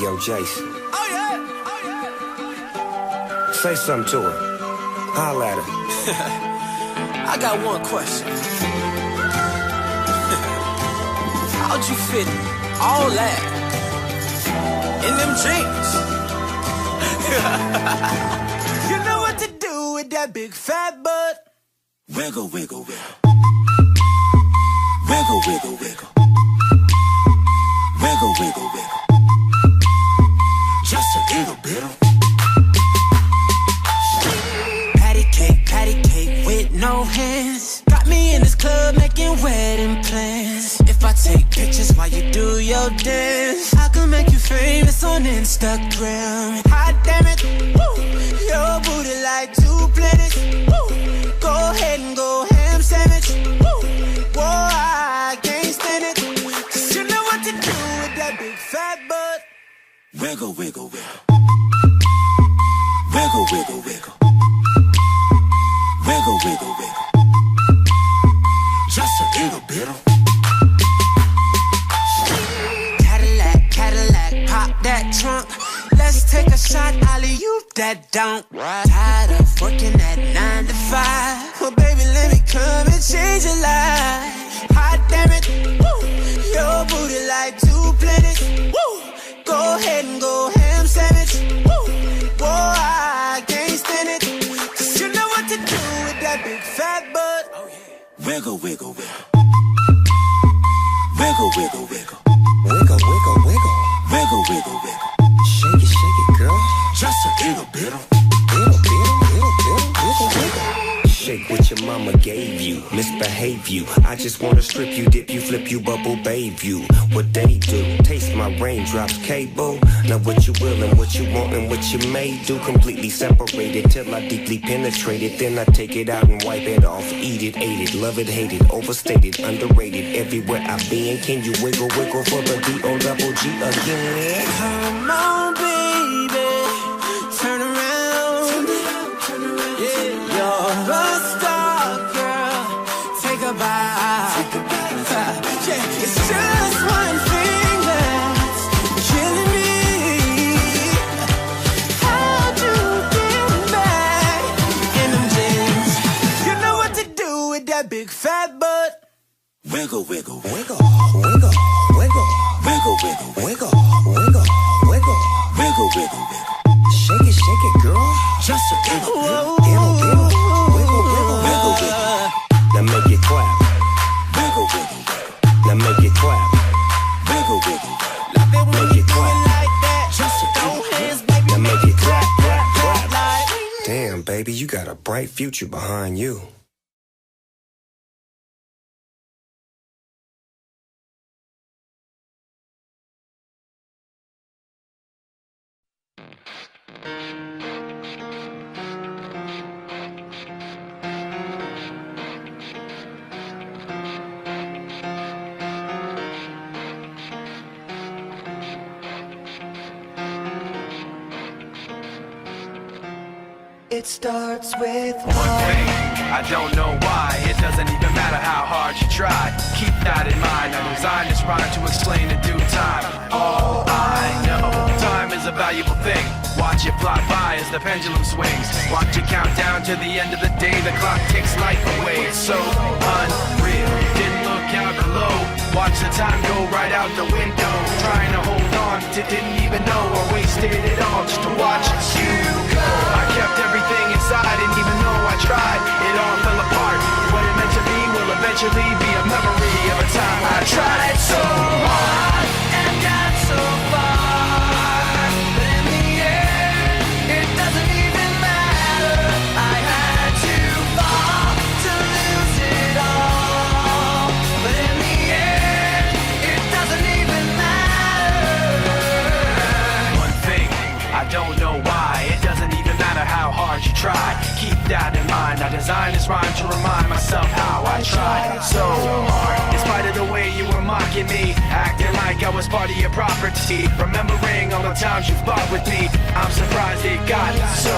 yo, Jason. Oh yeah, oh yeah. Say something to her. Holla at her. I got one question. How'd you fit all that in them jeans? You know what to do with that big fat butt. Wiggle, wiggle, wiggle. Wiggle, wiggle, wiggle. Wiggle, wiggle, wiggle. Just a little bit of patty cake with no hands. Got me in this club making wedding plans. If I take pictures while you do your dance, I can make you famous on Instagram. Hot damn it, woo. Your booty like 2 planets. Woo. Go ahead and go ham sandwich. Woo. Whoa, I can't stand it. 'Cause you know what to do with that big fat butt. Wiggle, wiggle, wiggle. Wiggle, wiggle, wiggle. Wiggle, wiggle, wiggle. Just a little bit of Cadillac, Cadillac, pop that trunk. Let's take a shot, alley-oop that don't. Tired of working at 9 to 5. Well, baby, let me come and change your life. Hot damn it, woo. Your booty like 2 planets. Woo. Go ahead and go ham sandwich. Woo. Whoa, I can't stand it. 'Cause you know what to do with that big fat butt. Oh, yeah. Wiggle, wiggle, wiggle. Wiggle, wiggle, wiggle. Wiggle, wiggle, wiggle. Wiggle, wiggle, wiggle. Shake it, girl. Just a little bit of Wiggle, wiggle. Shake what your mama gave you, misbehave you. I just wanna strip you, dip you, flip you, bubble babe you. What they do, taste my raindrops cable. Now what you will and what you want and what you may do. Completely separated till I deeply penetrate it. Then I take it out and wipe it off. Eat it, ate it, love it, hate it. Overstated, underrated. Everywhere I've been, can you wiggle, wiggle for the D-O-double-G again? Come on, baby, turn around. Yeah, you're a star, girl. Take a bite. Yeah, it's just one thing that's killing me. How'd you get back in them jeans? You know what to do with that big fat butt. Wiggle, wiggle, Wiggle, wiggle, wiggle. wiggle, wiggle, Wiggle, wiggle, wiggle. wiggle, wiggle, wiggle. Shake it, girl. Just a little bit. Wiggle, wiggle, wiggle, wiggle. Wiggle, wiggle. Now make it clap. Wiggle, wiggle, wiggle. Now make it clap. Wiggle, wiggle. Love it when you do it like that. Just throw hands, baby. Now make it clap, clap, clap. Like. Damn, baby, you got a bright future behind you. It starts with One thing, I don't know why. It doesn't even matter how hard you try. Keep that in mind. I designed this rhyme to explain in due time. All I know, time is a valuable thing. Watch it fly by as the pendulum swings. Watch it count down to the end of the day. The clock takes life away. It's so unreal. Didn't look out below. Watch the time go right out the window. Trying to hold on to didn't even know or wasted it all just to watch you go. I kept everything inside, and even though I tried, it all fell apart. What it meant to be will eventually be a memory of a time I tried so hard and got so far. But in the end, it doesn't even matter. I had to fall to lose it all. But in the end, it doesn't even matter. One thing, I don't know why. It doesn't even matter how hard you try. Keep that in mind. I designed this rhyme to remind myself how I tried so hard. In spite of the way you were mocking me, acting like I was part of your property. Remembering all the times you fought with me, I'm surprised it got so.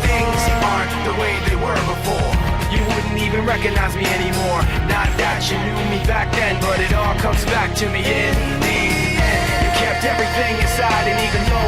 Things aren't the way they were before. You wouldn't even recognize me anymore. Not that you knew me back then, but it all comes back to me in the end. You kept everything inside, and even though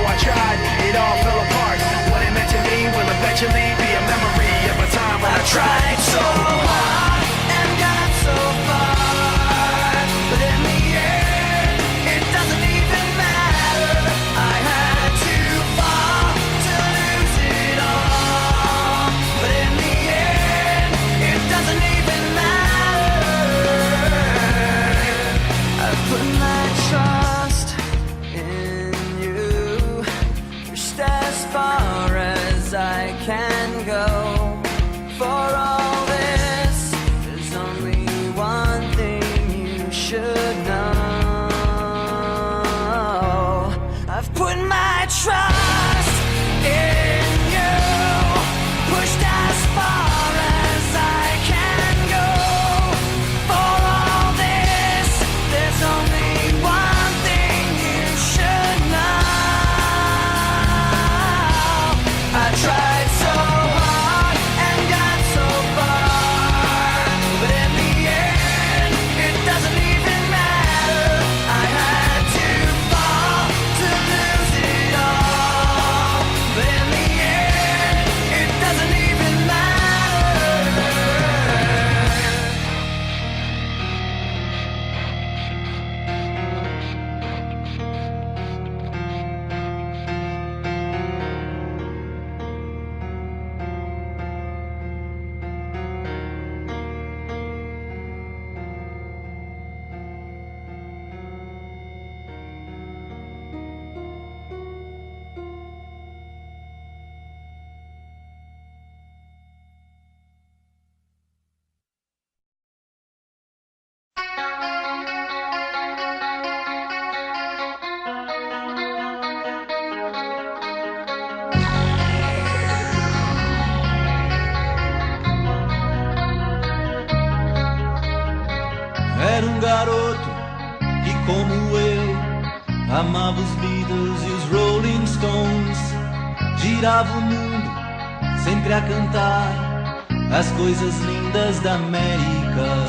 I can go. For all this, there's only one thing you should know. I've put my trust in you, pushed as far as I can go. For all this, there's only one thing you should know. I tried so hard and got so far, but in the end, it doesn't even matter. I had to fall to lose it all, but in the end, it doesn't even matter. Era garoto que, como eu, amava os Beatles e os Rolling Stones. Girava o mundo sempre a cantar as coisas lindas da América.